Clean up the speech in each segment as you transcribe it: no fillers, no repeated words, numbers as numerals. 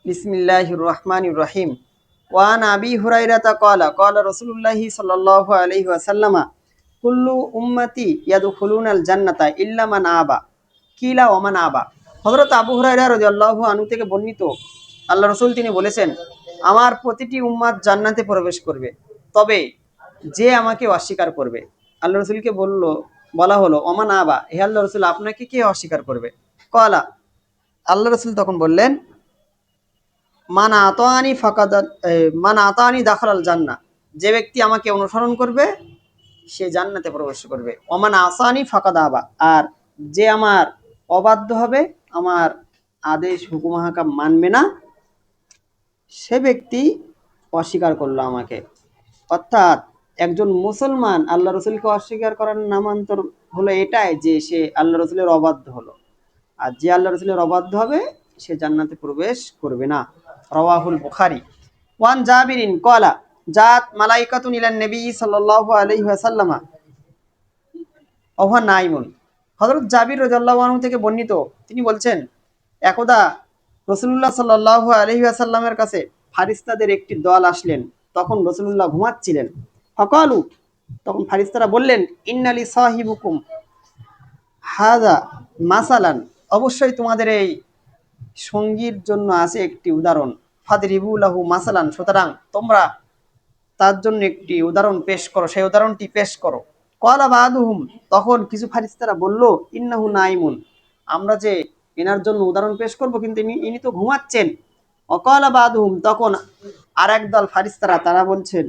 বিসমিল্লাহির রহমানির রহিম। ওয়ান আবি হুরাইরাতা ক্বালা রাসূলুল্লাহি সাল্লাল্লাহু আলাইহি ওয়াসাল্লাম কুল্লু উম্মতি ইয়াদখুলুনাল জান্নাতা ইল্লা মান আবা। কিলা ওয়া মান আবা। হযরত আবু হুরায়রা রাদিয়াল্লাহু আনহু থেকে বর্ণিত, আল্লাহ রাসূল তিনি বলেছেন, আমার প্রতিটি উম্মাত জান্নাতে প্রবেশ করবে, তবে যে আমাকে অস্বীকার করবে। আল্লাহ রাসূলকে বলা হলো ওমান আবা, হে আল্লাহ রাসূল, আপনাকে কে অস্বীকার করবে? ক্বালা, আল্লাহ রাসূল তখন বললেন, মান আতানি দাখালাল জান্নাহ, যে ব্যক্তি আমাকে অনুসরণ করবে সে জান্নাতে প্রবেশ করবে। ওমান আসানি ফাকাদ আবা, আর যে আমার অবাধ্য হবে, আমার আদেশ হুকুম হাকাম মানবে না, সে ব্যক্তি অস্বীকার করলো আমাকে। অর্থাৎ একজন মুসলমান আল্লাহ রসুলকে অস্বীকার করার নামান্তর হলো এটাই যে সে আল্লাহ রসুলের অবাধ্য হলো, আর যে আল্লাহ রসুলের অবাধ্য হবে সে জান্নাতে প্রবেশ করবে না। রাওয়াহুল বুখারী। ওয়ান জাবিরিন ক্বালা জাত মালাইকাতুন ইলান নবী সাল্লাল্লাহু আলাইহি ওয়াসাল্লাম ওয়া নাইমুন। হযরত জাবির রাদিয়াল্লাহু আনহু থেকে বর্ণিত, তিনি বলছেন, একদা রাসূলুল্লাহ সাল্লাল্লাহু আলাইহি ওয়াসাল্লামের কাছে ফারিস্তাদের একটি দল আসলেন, তখন রাসূলুল্লাহ ঘুমাচ্ছিলেন। ফাকালু, তখন ফারিস্তারা বললেন, ইন্নালি সাহিবুকুম হাযা মাসালান, অবশ্যই তোমাদের এই সঙ্গীর জন্য আছে একটি উদাহরণ। ফাদরিবু লাহু মাসালান, সুতরাং তোমরা তার জন্য একটি উদাহরণ পেশ করো, সেই উদাহরণটি পেশ করো। ক্বালা বাদুহুম, তখন কিছু ফারিস্তারা বলল, ইন্নাহু নাইমুন, আমরা যে এনার জন্য উদাহরণ পেশ করব, কিন্তু ইনি তো ঘুমাচ্ছেন। অকালা বাদুহুম, তখন আর একদল ফারিস্তারা তারা বলছেন,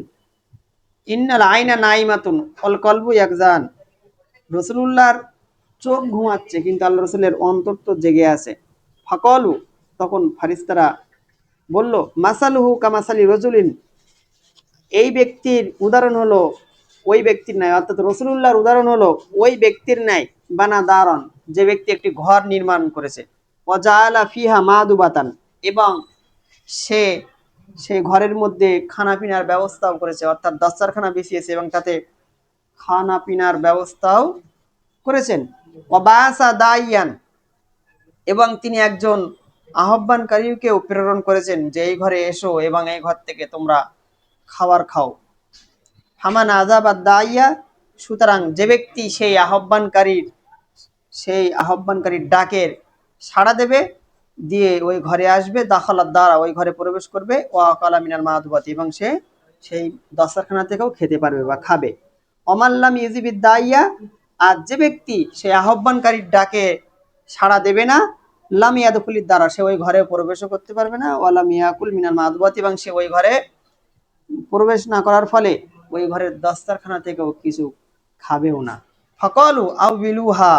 ইন্নাল আইনা নাইমাতুন অল কলবু ইয়াকজান, রাসূলুল্লাহর চোখ ঘুমাচ্ছে কিন্তু আল্লাহ রসুলের অন্তর তো জেগে আছে। ফাকলু, তখন ফারিস্তারা বলল, মাসালুহু কামাসালি রজুলিন, এই ব্যক্তির উদাহরণ হলো ওই ব্যক্তির ন্যায়, অর্থাৎ রসুলুল্লাহর উদাহরণ হলো ওই ব্যক্তির ন্যায়, বানা দারন, যে ব্যক্তি একটি ঘর নির্মাণ করেছে, ওয়াজাআলা ফিহা মাদুবাতান, এবং সে সেই ঘরের মধ্যে খানা পিনার ব্যবস্থাও করেছে, অর্থাৎ দস্তরখানা বিছিয়েছে এবং তাতে খানা পিনার ব্যবস্থাও করেছেন। ওয়াবাসা দাইয়ান, এবং তিনি একজন আহ্বানকারীকেও প্রেরণ করেছেন যে এই ঘরে এসো এবং এই ঘর থেকে তোমরা খাবার খাও। ফামান আযাবা দাইয়া, সুতরাং যে ব্যক্তি সেই আহ্বানকারীর ডাকের সাড়া দেবে, দিয়ে ওই ঘরে আসবে, দাখালাদ দ্বারা, ওই ঘরে প্রবেশ করবে, ওয়া আকালা মিনাল মাদুবাতি, এবং সে সেই দস্তরখানা থেকেও খেতে পারবে বা খাবে। অমাল্লাম ইউজিবিদ দাইয়া, আর যে ব্যক্তি সেই আহ্বানকারীর ডাকে সাড়া দেবে না, লাম ইয়াদখুলিদ দ্বারা, সে ওই ঘরে প্রবেশও করতে পারবে না, ওয়ালাম ইয়াকুল মিনাল মাদুবাতি, এবং সে ওই ঘরে প্রবেশ না করার ফলে ওই ঘরের দস্তরখানা থেকেও কিছু খাবেও না। ফকলু আউ বিলুহা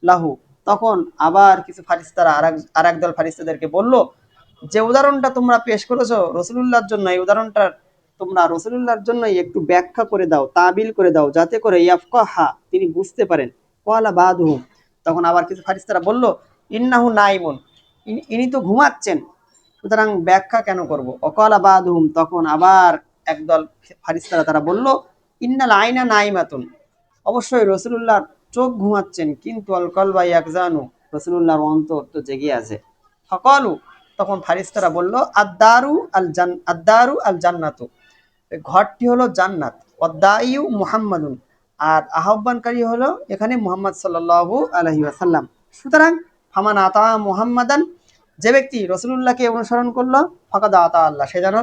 লাহু, তখন আবার কিছু ফারিস্তারা আর একদল ফারিস্তাদেরকে বলল, যে উদাহরণটা তোমরা পেশ করেছো রসুলুল্লাহর জন্য, এই উদাহরণটা তোমরা রসুলুল্লাহর জন্য একটু ব্যাখ্যা করে দাও, তাবিল করে দাও, যাতে করে ইয়াফকাহা, তিনি বুঝতে পারেন। ক্বালা বাদুহুম, তখন আবার কিছু ফারিস্তারা বলল, ইন্নাহু নাইমুন, ইনি তো ঘুমাচ্ছেন, সুতরাং ব্যাখ্যা কেন করব। অকালা বাদুহুম, তখন আবার একদল ফারিস্তারা তারা বলল, ইন্নাল আইনা নাইমাতুন, অবশ্যই রসুলুল্লাহর চোখ ঘুমাচ্ছেন, কিন্তু আল কলবা ইয়াকজানু, রসুলুল্লাহর অন্তর তো জেগে আছে। ফকালু, তখন ফারিস্তারা বলল, আদ্দারু আল জান্নাতু, ঘরটি হলো জান্নাত, ওয়াদ্দাইউ মুহাম্মাদুন, আর আহ্বানকারী হলো এখানে মুহাম্মদ সাল্লাল্লাহু আলাইহি ওয়াসাল্লাম। সুতরাং ফামান আতা মুহাম্মাদান, যে ব্যক্তি রসুলুল্লাহকে অনুসরণ করলো, ফাকাদ আতা আল্লাহ, সে যেন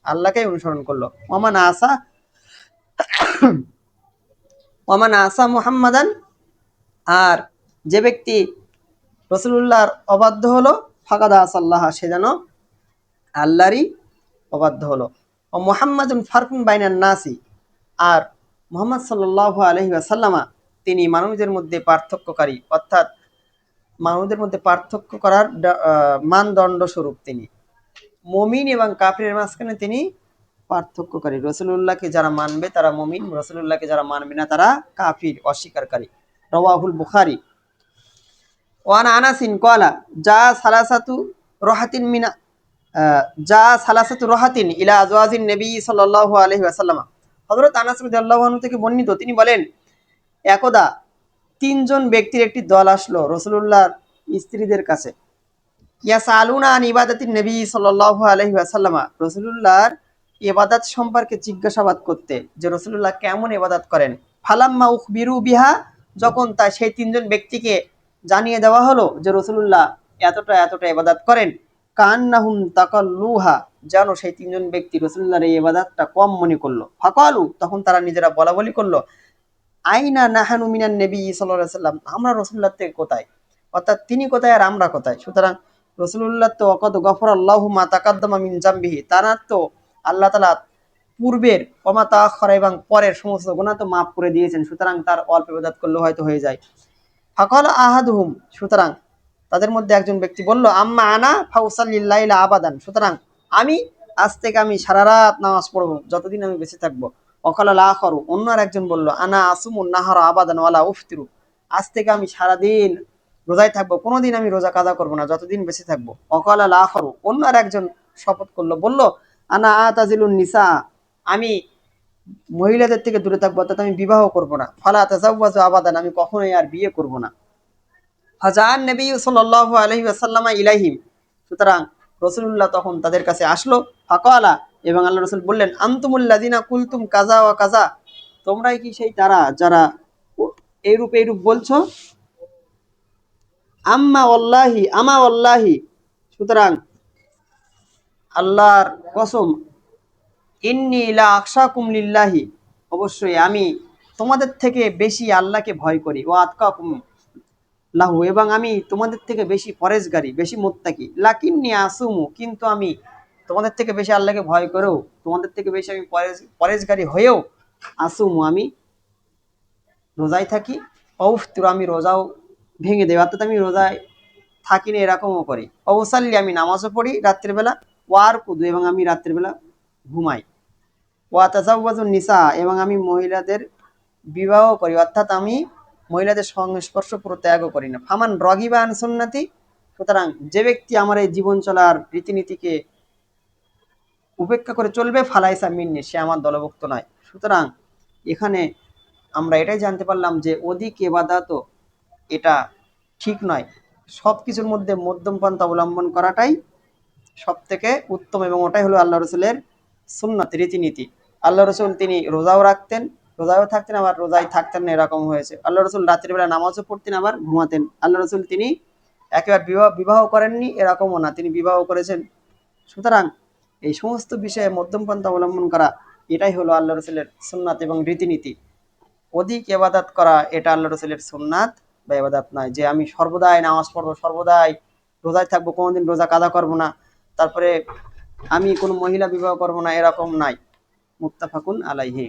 আল্লাহকে অনুসরণ করলো। ওমান আসা মুহাম্মাদান, আর যে ব্যক্তি রসুলুল্লাহর অবাধ্য হলো, ফাকাদ আসাল্লাহ, সে যেন আল্লাহরই অবাধ্য হলো। ও মুহাম্মাদুন ফারকুন বাইনান নাসি, আর মুহাম্মদ সাল্লাল্লাহু আলাইহি ওয়াসাল্লামা, তিনি মানুষদের মধ্যে পার্থক্যকারী, অর্থাৎ মানুষদের মধ্যে পার্থক্য করার মানদণ্ড স্বরূপ তিনি। মুমিন এবং কাফিরের মাঝখানে তিনি পার্থক্যকারী। রসুলুল্লাহকে যারা মানবে তারা মুমিন, রসুলুল্লাহকে যারা মানবে না তারা কাফির, অস্বীকারী। রাওয়াহুল বুখারী। ওয়ান আনাসিন ক্বালা যা সালাসাতু রাহাতিন ইলা আজওয়াজিন নবী সাল্লাল্লাহু আলাইহি ওয়াসাল্লাম। হযরত আনাস রাদিয়াল্লাহু আনহু থেকে বর্ণিত, তিনি বলেন, একদা তিনজন ব্যক্তির একটি দল আসলো রসুলুল্লাহর স্ত্রীদের কাছে। ইয়াসালুনা আন ইবাদাতিন নবী সাল্লাল্লাহু আলাইহি ওয়াসাল্লাম, রাসূলুল্লাহর ইবাদত সম্পর্কে জিজ্ঞাসাবাদ করতে, যে রাসূলুল্লাহ কেমন ইবাদত করেন। ফালাম্মা উখবিরু বিহা, যখন তা সেই তিনজন ব্যক্তিকে জানিয়ে দেওয়া হলো যে রাসূলুল্লাহ এতটা এতটা ইবাদত করেন, কান্নাহুম তাকাল্লুহা, যেন সেই তিনজন ব্যক্তি রাসূলুল্লাহর এই ইবাদতটা কম মনে করলো। ফাকালু, তখন তারা নিজেরা বলা বলি করলো, আইনা নাহানু মিনান নবী সাল্লাল্লাহু আলাইহি ওয়াসাল্লাম, আমরা রাসূলুল্লাহ থেকে কোথায়, অর্থাৎ তিনি কোথায় আর আমরা কোথায়। সুতরাং রাসূলুল্লাহ তো অকদ গফরাল্লাহু মা তাকাদ্দামা মিন জামবিহি, তারা তো আল্লাহ তাআলা পূর্বের ওমা তাআখারা এবং পরের সমস্ত গুনাহ তো মাফ করে দিয়েছেন, সুতরাং তার অল্প ইবাদত করলে হয়তো হয়ে যায়। ফাকাল আহাদুহুম, সুতরাং তাদের মধ্যে একজন ব্যক্তি বলল, আম্মা আনা ফাউসাল্লিল লাইলা আবাদান, সুতরাং আমি আজ থেকে আমি সারা রাত নামাজ পড়বো যতদিন আমি বেঁচে থাকবো। অকাল আল আখরু, অন্য আর একজন বলল, আনা আসুমুন নাহারা আবাদান ওয়ালা উফতিরু, আজ থেকে আমি সারাদিন রোজায় থাকবো, কোনোদিন আমি রোজা কাজা করবো না যতদিন বেঁচে থাকবো। অকাল আল আখরু, অন্য আর একজন শপথ করলো, বলল, আনা আতাজিলুন নিসা, আমি মহিলাদের থেকে দূরে থাকবো, অর্থাৎ আমি বিবাহ করবো না। ফালা তাজাওয়াজু আবাদান, আমি কখনোই আর বিয়ে করবো না। ফাজান নবী সাল্লাল্লাহু আলাইহি ওয়াসাল্লাম ইলাইহিম, সুতরাং রাসূলুল্লাহ তখন তাদের কাছে আসলো। ফাকালা, এবং আল্লাহ রাসূল বললেন, আনতুমুল্লাযিনা কুলতুম কাযা ওয়া কাযা, তোমরাই কি সেই তারা যারা এইরূপ এইরূপ বলছো। আমা ওয়াল্লাহি, সুতরাং আল্লাহর কসম, ইন্নী লা আখশাকুম লিল্লাহি, অবশ্যই আমি তোমাদের থেকে বেশি আল্লাহকে ভয় করি। ও আতকাকুম লাহু, এবং আমি তোমাদের থেকে বেশি পরেজগারী, বেশি মুত্তাকি। লাকিন্নি আসুমু, কিন্তু আমি তোমাদের থেকে বেশি আল্লাহকে ভয় করেও, তোমাদের থেকে বেশি আমি পরেজগারী হয়েও, আসুমু, আমি রোজায় থাকি। অউফতির, আমি রোজাও ভেঙে দেয়, অর্থাৎ আমি রোজায় থাকি না এরকমও করি। অবসাল্লি, আমি নামাজও পড়ি রাত্রিবেলা। ওয়ার কুদু, এবং আমি রাত্রিবেলা ঘুমাই। ওয়া তাজাওয়াজুন নিসা, এবং আমি মহিলাদের বিবাহ করি, অর্থাৎ আমি মহিলাদের সংস্পর্শ পুরো ত্যাগও করি না। ফামান রগিবা আন সুন্নতি, সুতরাং যে ব্যক্তি আমার এই জীবন চলার রীতিনীতিকে উপেক্ষা করে চলবে, ফালাইসা মিন্নি, সে আমার দলভুক্ত নয়। সুতরাং এখানে আমরা এটাই জানতে পারলাম যে অধিক ইবাদতও এটা ঠিক নয়, সব কিছুর মধ্যে মধ্যম পন্থা অবলম্বন করাটাই সব থেকে উত্তম, এবং ওটাই হলো আল্লাহ রসুলের সুন্নাত, রীতিনীতি। আল্লাহ রসুল তিনি রোজাও রাখতেন, রোজাও থাকতেন, আবার রোজায় থাকতেন না এরকম হয়েছে। আল্লাহ রসুল রাত্রিবেলা নামাজও পড়তেন, আবার ঘুমাতেন। আল্লাহ রসুল তিনি একেবারে বিবাহ করেননি এরকমও না, তিনি বিবাহ করেছেন। সুতরাং এই সমস্ত বিষয়ে মধ্যম পন্থা অবলম্বন করা, এটাই হলো আল্লাহ রসুলের সুন্নাত এবং রীতিনীতি। অধিক ইবাদত করা এটা আল্লাহ রসুলের সুন্নাত বা ইবাদত নয়, যে আমি সর্বদাই নামাজ পড়বো, সর্বদাই রোজায় থাকবো, কোনোদিন রোজা কাজা করবো না, তারপরে আমি কোনো মহিলা বিবাহ করবো না, এরকম নাই। মুত্তাফাকুন আলাইহি।